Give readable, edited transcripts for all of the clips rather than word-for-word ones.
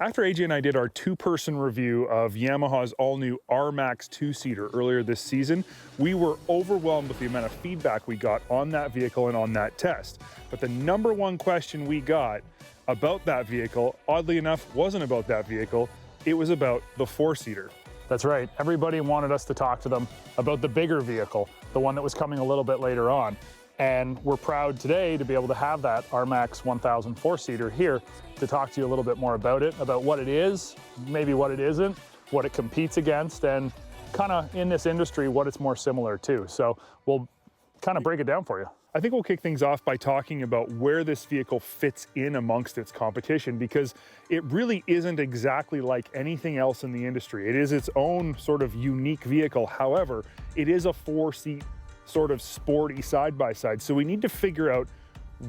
After AJ and I did our two-person review of Yamaha's all-new RMAX 2-seater earlier this season, we were overwhelmed with the amount of feedback we got on that vehicle and on that test. But the number one question we got about that vehicle, oddly enough, wasn't about that vehicle. It was about the four-seater. That's right. Everybody wanted us to talk to them about the bigger vehicle, the one that was coming a little bit later on. And we're proud today to be able to have that RMAX 1000 four-seater here to talk to you a little bit more about it, about what it is, maybe what it isn't, what it competes against, and kind of in this industry, what it's more similar to. So we'll kind of break it down for you. I think we'll kick things off by talking about where this vehicle fits in amongst its competition, because it really isn't exactly like anything else in the industry. It is its own sort of unique vehicle. However, it is a four-seat sort of sporty side-by-side. So we need to figure out,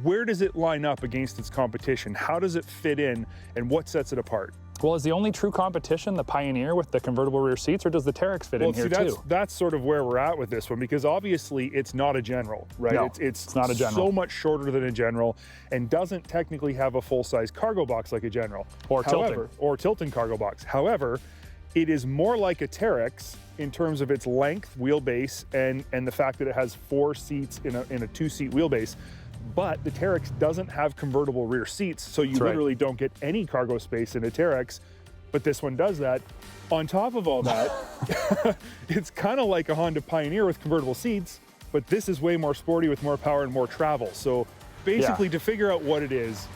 where does it line up against its competition? How does it fit in, and what sets it apart? Well, is the only true competition the Pioneer with the convertible rear seats, or does the TRAX fit in here too? That's sort of where we're at with this one, because obviously it's not a General, right? No, it's not a General. So much shorter than a General, and doesn't technically have a full-size cargo box like a General. Or tilting. Or tilting cargo box. However, it is more like a TRAX in terms of its length, wheelbase, and the fact that it has four seats in a two-seat wheelbase. But the TRAX doesn't have convertible rear seats, so you literally don't get any cargo space in a TRAX, but this one does that. On top of all that, it's kind of like a Honda Pioneer with convertible seats, but this is way more sporty with more power and more travel. So basically, to figure out what it is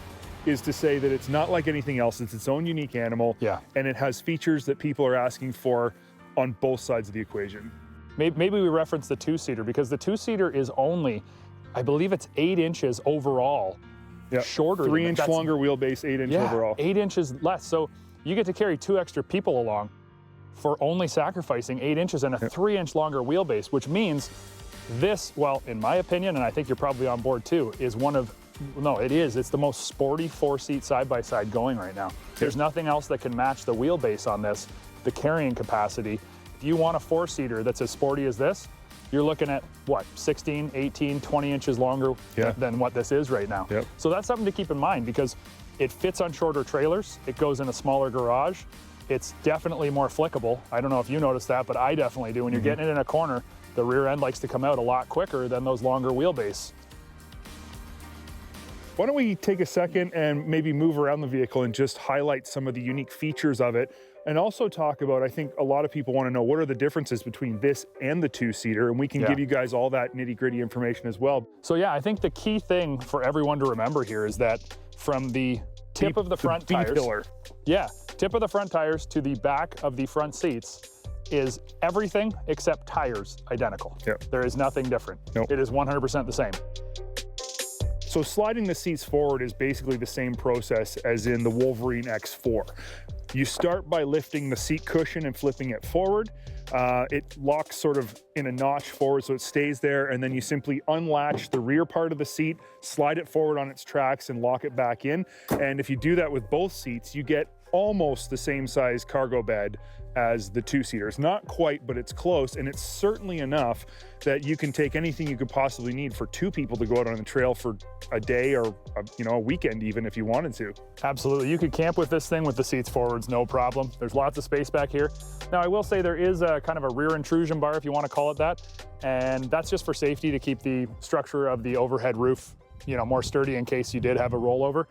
to say that it's not like anything else. It's its own unique animal, and it has features that people are asking for on both sides of the equation. Maybe we reference the two-seater, because the two-seater is only, I believe it's 8 inches overall shorter. 3 inch longer wheelbase, 8 inch overall. 8 inches less. So you get to carry 2 extra people along for only sacrificing 8 inches and a 3 inch longer wheelbase, which means this, well, in my opinion, and I think you're probably on board too, is one of, no, it's the most sporty four-seat side-by-side going right now. There's nothing else that can match the wheelbase on this, the carrying capacity. If you want a four-seater that's as sporty as this, you're looking at, what, 16, 18, 20 inches longer than what this is right now. So that's something to keep in mind, because it fits on shorter trailers, it goes in a smaller garage, it's definitely more flickable. I don't know if you noticed that, but I definitely do. When you're getting it in a corner, the rear end likes to come out a lot quicker than those longer wheelbase. Why don't we take a second and maybe move around the vehicle and just highlight some of the unique features of it, and also talk about, I think a lot of people want to know, what are the differences between this and the two-seater, and we can give you guys all that nitty-gritty information as well. So yeah, I think the key thing for everyone to remember here is that from the tip of the front tires, tip of the front tires to the back of the front seats is everything except tires identical. There is nothing different. It is 100% the same. So sliding the seats forward is basically the same process as in the Wolverine X4. You start by lifting the seat cushion and flipping it forward. It locks sort of in a notch forward so it stays there, and then you simply unlatch the rear part of the seat, slide it forward on its tracks, and lock it back in. And if you do that with both seats, you get almost the same size cargo bed as the two-seater. It's not quite, but it's close, and it's certainly enough that you can take anything you could possibly need for two people to go out on the trail for a day or a weekend even, if you wanted to. Absolutely. You could camp with this thing with the seats forwards, no problem. There's lots of space back here. Now, I will say there is a kind of a rear intrusion bar, if you want to call it that, and that's just for safety, to keep the structure of the overhead roof more sturdy in case you did have a rollover.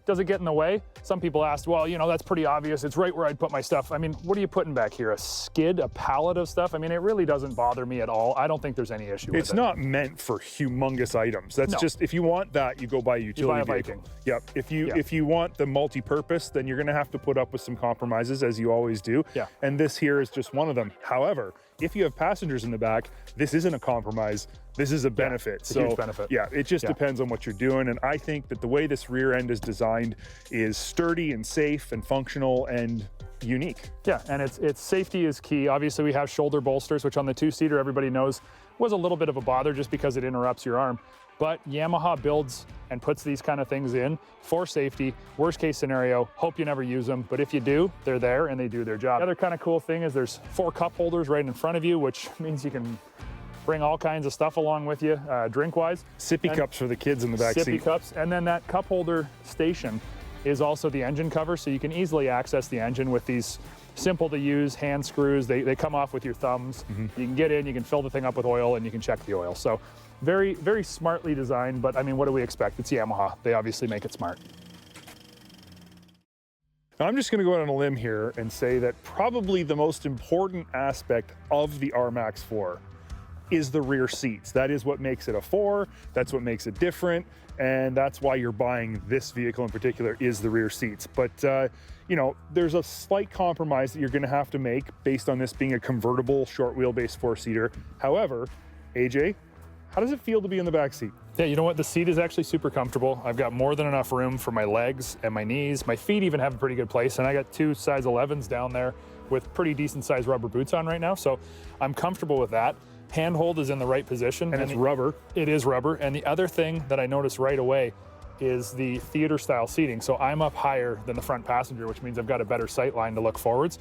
Does it get in the way? Some people asked, well, that's pretty obvious. It's right where I'd put my stuff. I mean, what are you putting back here? A skid, a pallet of stuff? I mean, it really doesn't bother me at all. I don't think there's any issue with it. It's not meant for humongous items. That's just, if you want that, you go buy a utility vehicle. Yep. If you want the multi-purpose, then you're gonna have to put up with some compromises, as you always do. And this here is just one of them. However, if you have passengers in the back, this isn't a compromise. This is a benefit. It's a huge benefit. Yeah, it just depends on what you're doing. And I think that the way this rear end is designed is sturdy and safe and functional and unique. Yeah, and it's safety is key. Obviously, we have shoulder bolsters, which on the two-seater, everybody knows was a little bit of a bother just because it interrupts your arm. But Yamaha builds and puts these kind of things in for safety. Worst case scenario, hope you never use them, but if you do, they're there and they do their job. The other kind of cool thing is there's 4 cup holders right in front of you, which means you can bring all kinds of stuff along with you, drink-wise. Sippy cups for the kids in the back seat. Sippy cups, and then that cup holder station is also the engine cover, so you can easily access the engine with these simple to use hand screws. They come off with your thumbs. You can get in, you can fill the thing up with oil, and you can check the oil. So very, very smartly designed, but I mean, what do we expect? It's Yamaha. They obviously make it smart. Now, I'm just going to go out on a limb here and say that probably the most important aspect of the RMAX4 is the rear seats. That is what makes it a 4, that's what makes it different, and that's why you're buying this vehicle in particular, is the rear seats. But you know, there's a slight compromise that you're going to have to make based on this being a convertible short wheelbase 4-seater. However, AJ, how does it feel to be in the back seat? Yeah, you know what? The seat is actually super comfortable. I've got more than enough room for my legs and my knees. My feet even have a pretty good place, and I got 2 size 11s down there with pretty decent sized rubber boots on right now, so I'm comfortable with that. Handhold is in the right position. And it's rubber. It is rubber. And the other thing that I noticed right away is the theater style seating. So I'm up higher than the front passenger, which means I've got a better sight line to look forwards.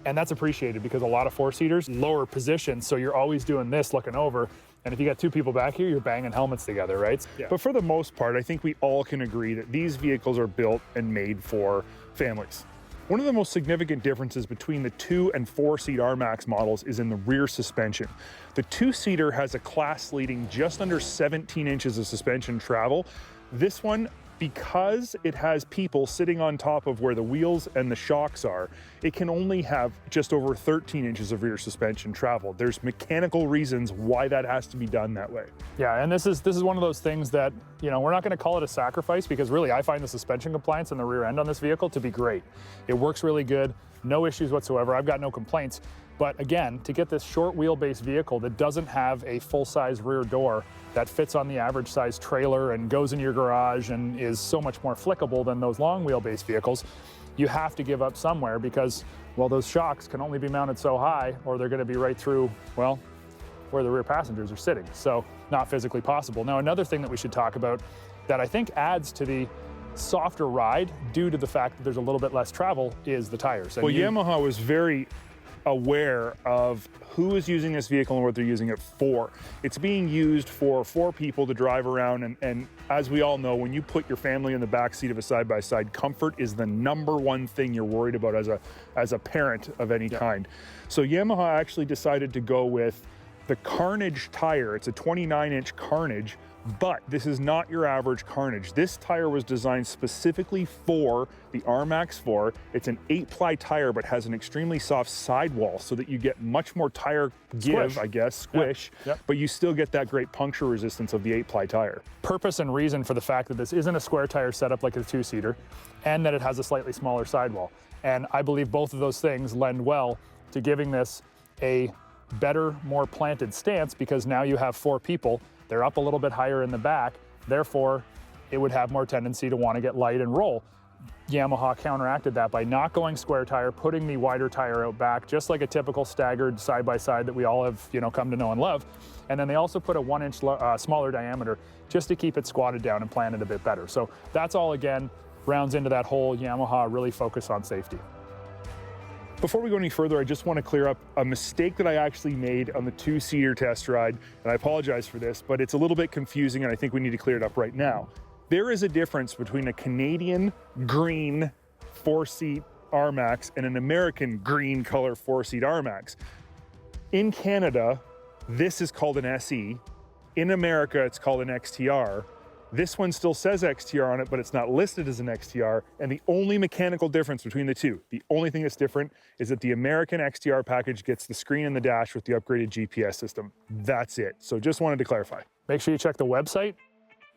And that's appreciated because a lot of 4-seaters, lower position, so you're always doing this looking over. And if you got 2 people back here, you're banging helmets together, right? Yeah. But for the most part, I think we all can agree that these vehicles are built and made for families. One of the most significant differences between the 2- and 4-seat RMAX models is in the rear suspension. The 2-seater has a class-leading just under 17 inches of suspension travel. This one, because it has people sitting on top of where the wheels and the shocks are, it can only have just over 13 inches of rear suspension travel. There's mechanical reasons why that has to be done that way. Yeah, and this is one of those things that, you know, we're not going to call it a sacrifice, because really I find the suspension compliance in the rear end on this vehicle to be great. It works really good, no issues whatsoever. I've got no complaints. But again, to get this short wheelbase vehicle that doesn't have a full-size rear door that fits on the average size trailer and goes in your garage and is so much more flickable than those long wheelbase vehicles, you have to give up somewhere because, well, those shocks can only be mounted so high or they're going to be right through, well, where the rear passengers are sitting. So not physically possible. Now, another thing that we should talk about that I think adds to the softer ride due to the fact that there's a little bit less travel is the tires. And well, Yamaha was very aware of who is using this vehicle and what they're using it for. It's being used for 4 people to drive around, and as we all know, when you put your family in the back seat of a side-by-side, comfort is the #1 thing you're worried about as a parent of any kind. So Yamaha actually decided to go with the Carnage Tire. It's a 29-inch Carnage, but this is not your average Carnage. This tire was designed specifically for the RMAX4. It's an 8-ply tire, but has an extremely soft sidewall so that you get much more tire give, Squish. I guess, squish, Yep. but you still get that great puncture resistance of the 8-ply tire. Purpose and reason for the fact that this isn't a square tire setup like a 2-seater, and that it has a slightly smaller sidewall. And I believe both of those things lend well to giving this a better, more planted stance, because now you have 4 people. They're up a little bit higher in the back, therefore it would have more tendency to want to get light and roll. Yamaha counteracted that by not going square tire, putting the wider tire out back, just like a typical staggered side-by-side that we all have, you know, come to know and love. And then they also put a 1-inch smaller diameter just to keep it squatted down and planted a bit better. So that's all, again, rounds into that whole Yamaha really focus on safety. Before we go any further, I just want to clear up a mistake that I actually made on the 2-seater test ride, and I apologize for this, but it's a little bit confusing and I think we need to clear it up right now. There is a difference between a Canadian green 4-seat RMAX and an American green color 4-seat RMAX. In Canada, this is called an SE. In America, it's called an XTR. This one still says XTR on it, but it's not listed as an XTR. And the only mechanical difference between the two, the only thing that's different, is that the American XTR package gets the screen and the dash with the upgraded GPS system. That's it. So just wanted to clarify. Make sure you check the website.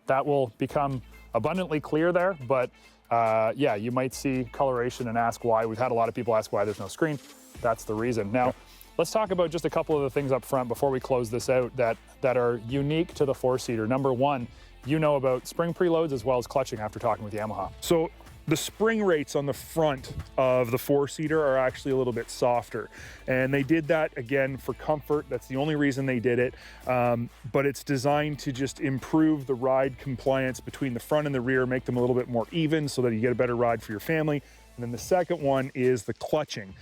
That will become abundantly clear there, but yeah, you might see coloration and ask why. We've had a lot of people ask why there's no screen. That's the reason. Now, let's talk about just a couple of the things up front before we close this out that are unique to the 4-seater. Number one, you know about spring preloads as well as clutching after talking with Yamaha. So the spring rates on the front of the 4-seater are actually a little bit softer. And they did that, again, for comfort. That's the only reason they did it. But it's designed to just improve the ride compliance between the front and the rear, make them a little bit more even so that you get a better ride for your family. And then the second one is the clutching.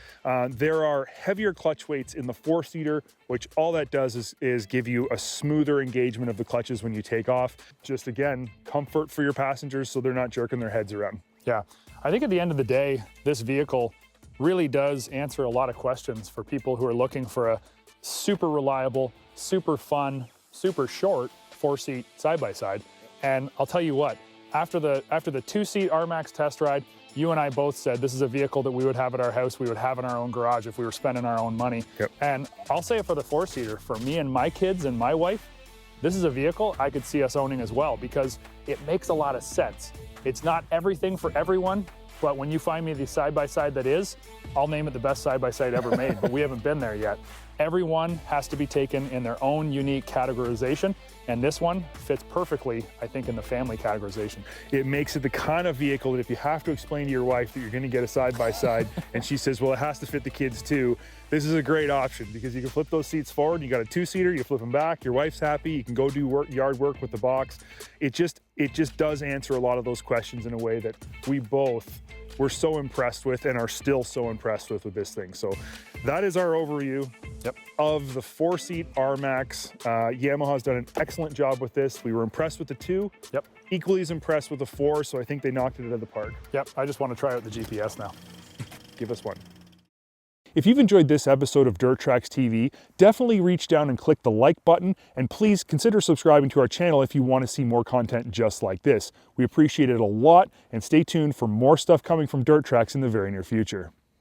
There are heavier clutch weights in the 4-seater, which all that does is give you a smoother engagement of the clutches when you take off. Just, again, comfort for your passengers so they're not jerking their heads around. Yeah, I think at the end of the day, this vehicle really does answer a lot of questions for people who are looking for a super reliable, super fun, super short 4-seat side-by-side. And I'll tell you what, after the 2-seat RMAX test ride, you and I both said this is a vehicle that we would have at our house, we would have in our own garage if we were spending our own money. Yep. And I'll say it for the 4-seater, for me and my kids and my wife, this is a vehicle I could see us owning as well because it makes a lot of sense. It's not everything for everyone, but when you find me the side-by-side that is, I'll name it the best side-by-side ever made, but we haven't been there yet. Everyone has to be taken in their own unique categorization, and this one fits perfectly, I think, in the family categorization. It makes it the kind of vehicle that if you have to explain to your wife that you're going to get a side-by-side and she says, well, it has to fit the kids too, this is a great option because you can flip those seats forward. You got a 2-seater, you flip them back, your wife's happy, you can go do yard work with the box. It just does answer a lot of those questions in a way that we both were so impressed with and are still so impressed with this thing. So that is our overview of the 4-seat RMAX. Yamaha's done an excellent job with this. We were impressed with the 2. Equally as impressed with the 4, so I think they knocked it out of the park. I just want to try out the GPS now. Give us one. If you've enjoyed this episode of TRAX TV, definitely reach down and click the like button, and please consider subscribing to our channel if you want to see more content just like this. We appreciate it a lot, and stay tuned for more stuff coming from TRAX in the very near future.